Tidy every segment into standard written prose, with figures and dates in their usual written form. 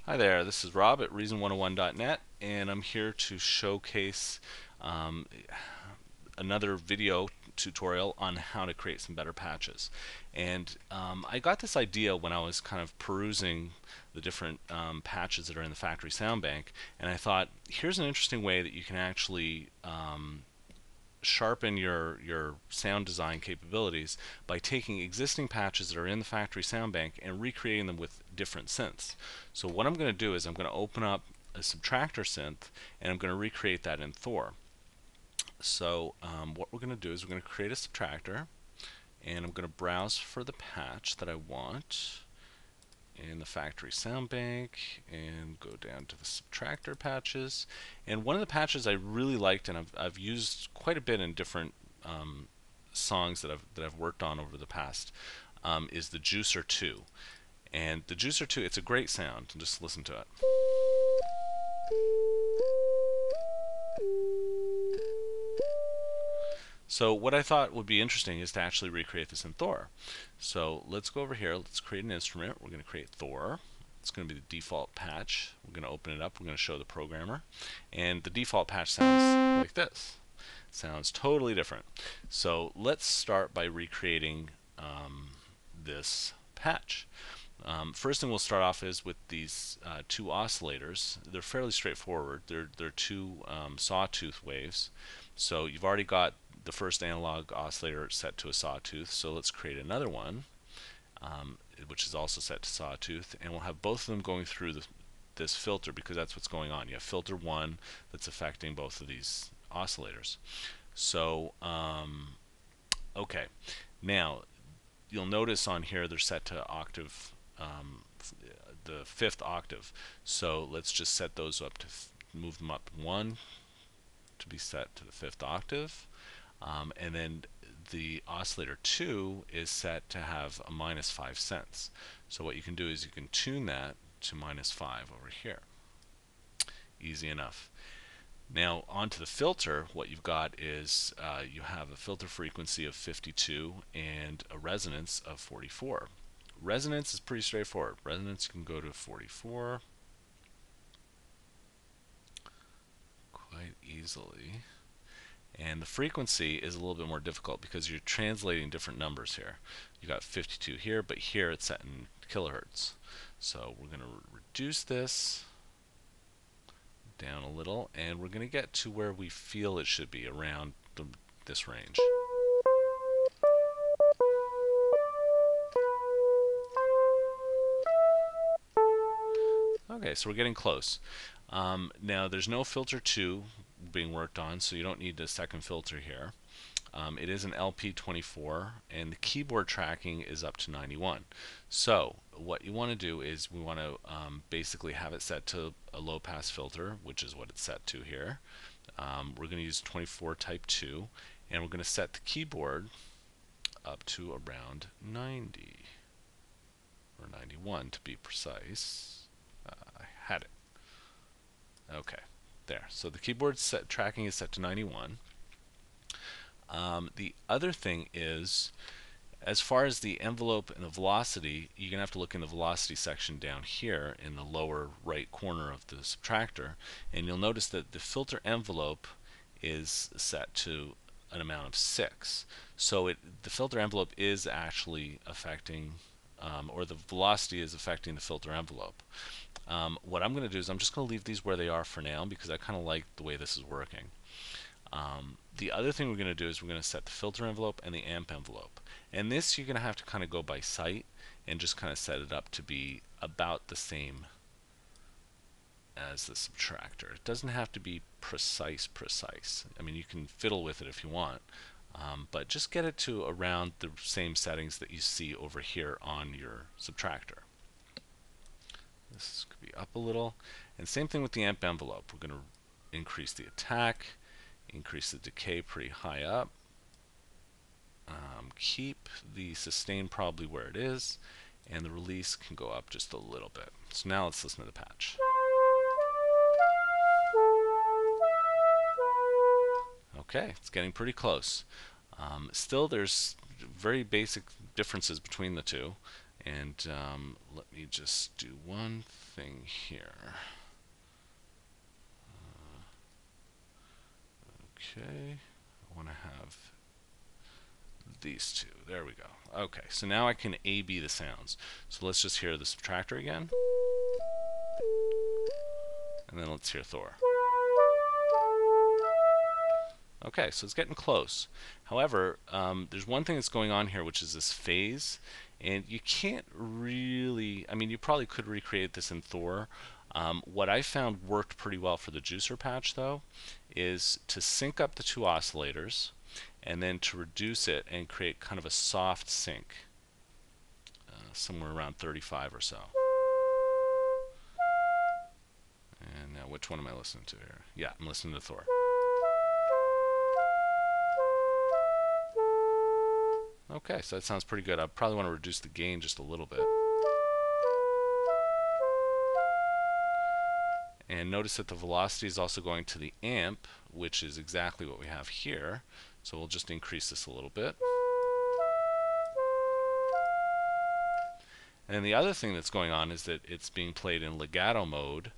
Hi there, this is Rob at Reason101.net, and I'm here to showcase um, another video tutorial on how to create some better patches. And I got this idea when I was kind of perusing the different patches that are in the factory sound bank, and I thought, here's an interesting way that you can actually sharpen your sound design capabilities by taking existing patches that are in the factory sound bank and recreating them with different synths. So what I'm going to do is I'm going to open up a subtractor synth and I'm going to recreate that in Thor. So what we're going to do is we're going to create a subtractor and I'm going to browse for the patch that I want in the factory sound bank and go down to the subtractor patches. And one of the patches I really liked and I've used quite a bit in different songs that I've worked on over the past is the Juicer 2. And the Juicer 2, it's a great sound. Just listen to it. So what I thought would be interesting is to actually recreate this in Thor. So let's go over here, let's create an instrument. We're going to create Thor. It's going to be the default patch. We're going to open it up, we're going to show the programmer. And the default patch sounds like this. Sounds totally different. So let's start by recreating this patch. First thing we'll start off is with these two oscillators. They're fairly straightforward. They're two sawtooth waves. So you've already got the first analog oscillator set to a sawtooth. So let's create another one, which is also set to sawtooth, and we'll have both of them going through this filter because that's what's going on. You have filter 1 that's affecting both of these oscillators. So, okay. Now, you'll notice on here they're set to octave, the 5th octave. So let's just set those up to move them up 1 to be set to the 5th octave. And then the oscillator 2 is set to have a -5 cents. So what you can do is you can tune that to -5 over here. Easy enough. Now onto the filter, what you've got is you have a filter frequency of 52 and a resonance of 44. Resonance is pretty straightforward. Resonance you can go to 44 quite easily. And the frequency is a little bit more difficult because you're translating different numbers here. You got 52 here, but here it's set in kilohertz. So we're going to reduce this down a little, and we're going to get to where we feel it should be, around this range. Okay, so we're getting close. Now there's no filter 2 being worked on, so you don't need a second filter here. It is an LP24, and the keyboard tracking is up to 91. So what you want to do is we want to basically have it set to a low pass filter, which is what it's set to here. We're going to use 24 type 2, and we're going to set the keyboard up to around 90 or 91 to be precise. I had it. Okay, there. So the keyboard tracking is set to 91. The other thing is, as far as the envelope and the velocity, you're going to have to look in the velocity section down here in the lower right corner of the subtractor, and you'll notice that the filter envelope is set to an amount of 6. So the filter envelope is actually affecting, or the velocity is affecting the filter envelope. What I'm going to do is I'm just going to leave these where they are for now because I kind of like the way this is working. The other thing we're going to do is we're going to set the filter envelope and the amp envelope. And this you're going to have to kind of go by sight and just kind of set it up to be about the same as the subtractor. It doesn't have to be precise. I mean, you can fiddle with it if you want, but just get it to around the same settings that you see over here on your subtractor. This could be up a little. And same thing with the amp envelope. We're going to increase the attack, increase the decay pretty high up, keep the sustain probably where it is, and the release can go up just a little bit. So now let's listen to the patch. Okay, it's getting pretty close. Still, there's very basic differences between the two. And let me just do one thing here. Okay, I want to have these two. There we go. Okay, so now I can A-B the sounds. So let's just hear the subtractor again. And then let's hear Thor. Okay, so it's getting close. However, there's one thing that's going on here, which is this phase. And you can't really, I mean, you probably could recreate this in Thor. What I found worked pretty well for the juicer patch, though, is to sync up the two oscillators and then to reduce it and create kind of a soft sync, somewhere around 35 or so. And now, which one am I listening to here? Yeah, I'm listening to Thor. Okay, so that sounds pretty good. I probably want to reduce the gain just a little bit. And notice that the velocity is also going to the amp, which is exactly what we have here. So we'll just increase this a little bit. And the other thing that's going on is that it's being played in legato mode.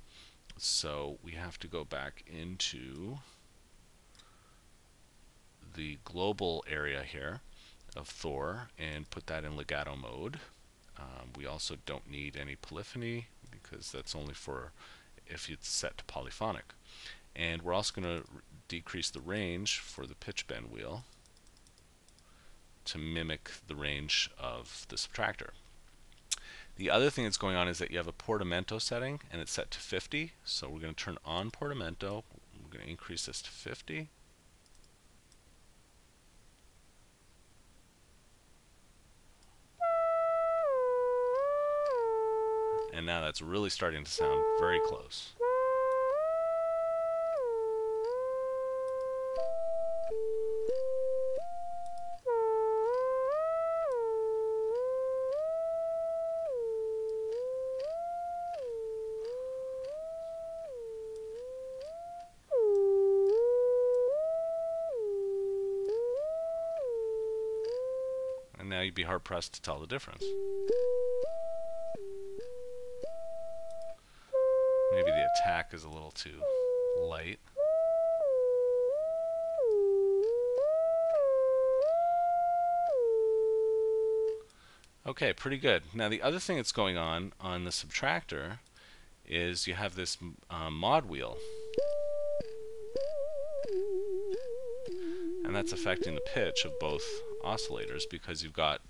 So we have to go back into the global area here of Thor and put that in legato mode. We also don't need any polyphony because that's only for if it's set to polyphonic. And we're also going to decrease the range for the pitch bend wheel to mimic the range of the subtractor. The other thing that's going on is that you have a portamento setting and it's set to 50. So we're going to turn on portamento. We're going to increase this to 50. And now that's really starting to sound very close. And now you'd be hard pressed to tell the difference. Maybe the attack is a little too light. Okay, pretty good. Now the other thing that's going on the subtractor is you have this mod wheel. And that's affecting the pitch of both oscillators because you've got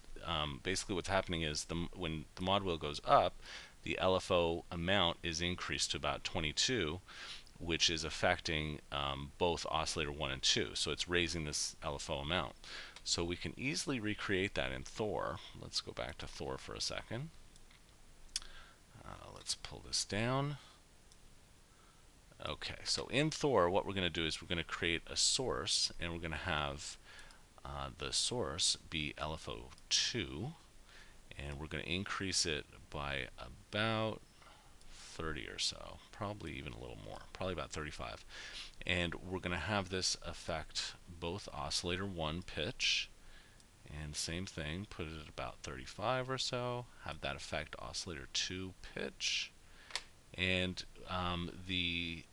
basically what's happening is when the mod wheel goes up, the LFO amount is increased to about 22, which is affecting both oscillator 1 and 2. So it's raising this LFO amount. So we can easily recreate that in Thor. Let's go back to Thor for a second. Let's pull this down. Okay, so in Thor, what we're going to do is we're going to create a source, and we're going to have the source be LFO2, and we're going to increase it by about 30 or so, probably even a little more, probably about 35. And we're going to have this affect both oscillator 1 pitch, and same thing, put it at about 35 or so, have that affect oscillator 2 pitch, and the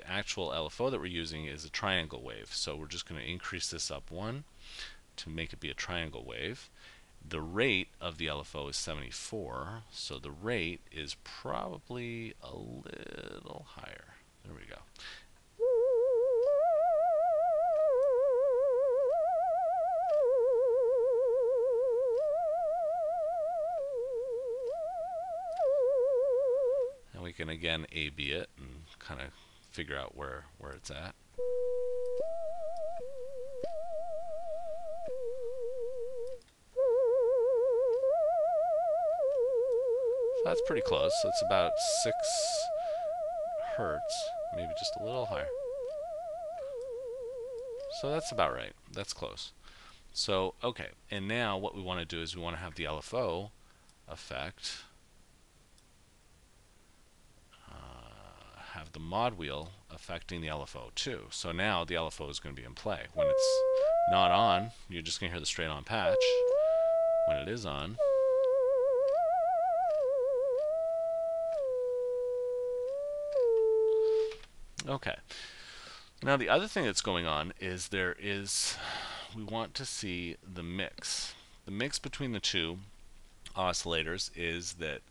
actual LFO that we're using is a triangle wave, so we're just going to increase this up 1 to make it be a triangle wave. The rate of the LFO is 74, so the rate is probably a little higher. There we go. And we can again A-B it and kind of figure out where it's at. So that's pretty close. It's about 6 hertz, maybe just a little higher. So that's about right. That's close. So, okay, and now what we want to do is we want to have the LFO effect have the mod wheel affecting the LFO too. So now the LFO is going to be in play. When it's not on, you're just going to hear the straight on patch. When it is on, Okay. Now the other thing that's going on is we want to see the mix. The mix between the two oscillators is that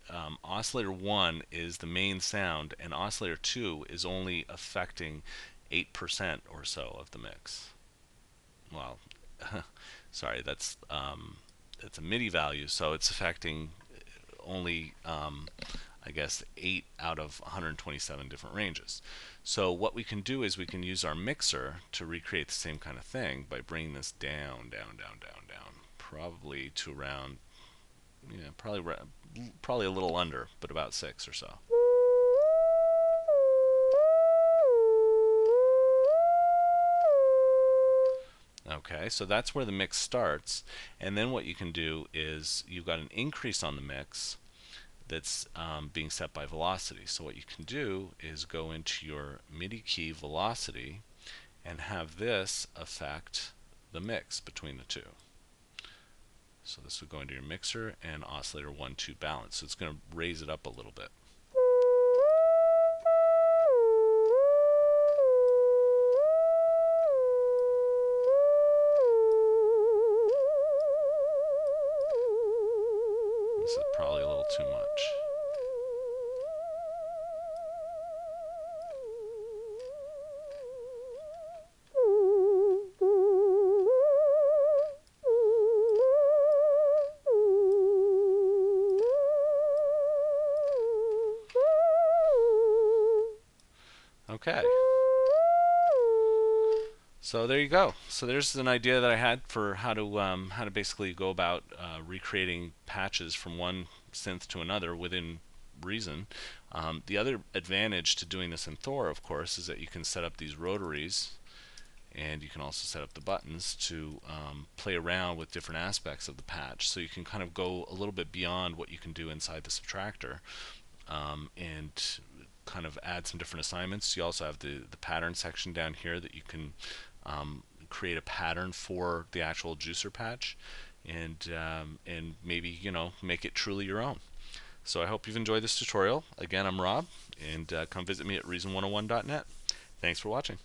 oscillator 1 is the main sound and oscillator 2 is only affecting 8% or so of the mix. Well, sorry, that's a MIDI value, so it's affecting only I guess 8 out of 127 different ranges. So what we can do is we can use our mixer to recreate the same kind of thing by bringing this down, down, down, down, down, probably to around, yeah, probably a little under, but about 6 or so. Okay, so that's where the mix starts, and then what you can do is you've got an increase on the mix that's being set by velocity. So what you can do is go into your MIDI key velocity and have this affect the mix between the two. So this would go into your mixer and oscillator 1, 2 balance. So it's going to raise it up a little bit. This is probably a little too much. Okay. So there you go. So there's an idea that I had for how to basically go about recreating patches from one synth to another within reason. The other advantage to doing this in Thor, of course, is that you can set up these rotaries, and you can also set up the buttons to play around with different aspects of the patch. So you can kind of go a little bit beyond what you can do inside the subtractor, and kind of add some different assignments. You also have the pattern section down here that you can create a pattern for the actual juicer patch, and maybe, you know, make it truly your own. So I hope you've enjoyed this tutorial. Again, I'm Rob, and come visit me at reason101.net. Thanks for watching.